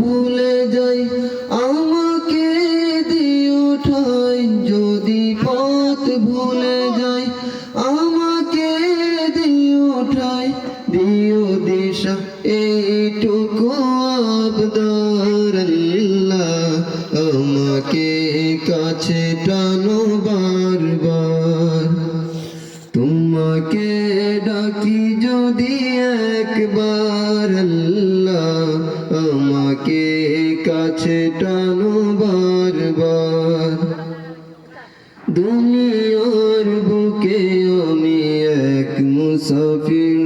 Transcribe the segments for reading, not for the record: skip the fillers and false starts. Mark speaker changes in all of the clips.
Speaker 1: ভুলে যাই আমাকে দিও ঠাই, যদি পথ ভুলে যাই আমাকে দিও ঠাই, দিও দিশা এইটুকু আবদার আল্লাহ, আমাকে কাছে টানো বারবার। তোমাকে ডাকি যদি একবার আল্লাহ, আমাকে কাছে টানো বারবার। দুনিয়ার বুকে আমি এক মুসাফির,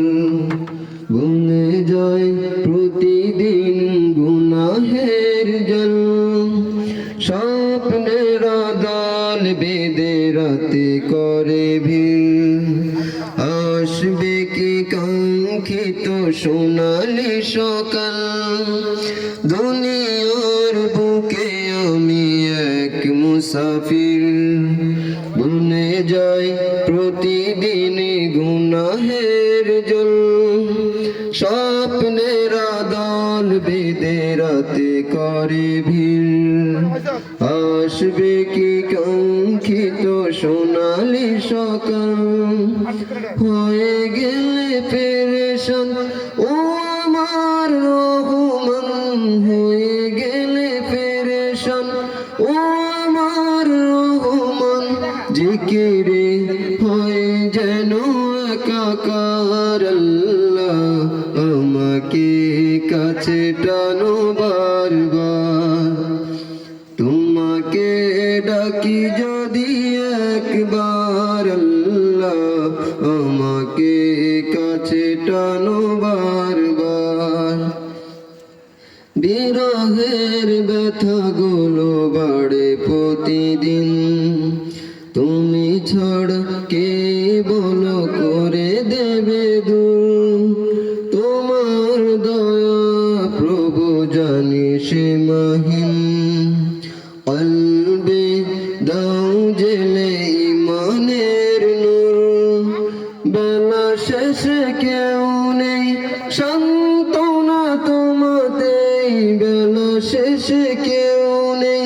Speaker 1: বনে যাই প্রতিদিন গুনাহের জল, স্বপ্নের দল বেঁধে রাতে করে ভিড়, আসবে কি কাঙ্ক্ষিত সোনালি সকাল। দুনিয়ার বুকে আমি এক মুসাফির, বনে যাই প্রতিদিন গুনাহের জল, স্বপ্নের দল বেঁধে রাতে করে ভিড়, আসবে কি কাঙ্ক্ষিত সোনালি সকাল। হয়ে গেলে পেরেশান ও আমার রহমান, হয়ে গেলে পেরেশান ও আমার রহমান, জিকিরে হয় যেন একাকার আল্লাহ, আমাকে কাছে টানো বারবার। তোমাকে ডাকি যদি একবার আল্লাহ, আমাকে কাছে টানো বারবার। বিরহের ব্যথাগুলো বাড়ে প্রতিদিন, তুমি ছাড়া কে বলো করে দেবে দূর। তোমার দয়া প্রভু জানি সীমাহীন, কলবে দাও জেলে ইমানের নূর। বেলা শেষে কেউ নেই সান্ত্বনা তোমাতেই, বেলা শেষে কেউ নেই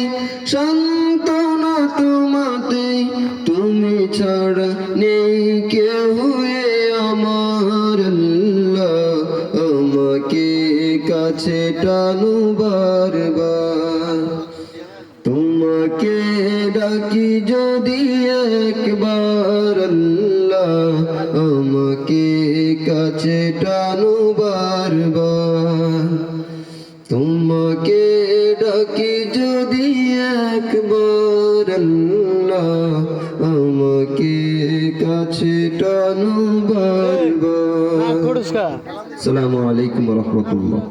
Speaker 1: সান্ত্বনা তোমাতেই, তুমি ছাড়া নেই কেউ এ আমার আল্লাহ, আমাকে কাছে টানো বারবার। তোমাকে ডাকি যদি একবার আল্লাহ, আমাকে কাছে টানো বারবার। তোমাকে ডাকি যদি একবার আল্লাহ, আমাকে কাছে টানো বারবার। আসসালামু আলাইকুম ওয়া রাহমাতুল্লাহ।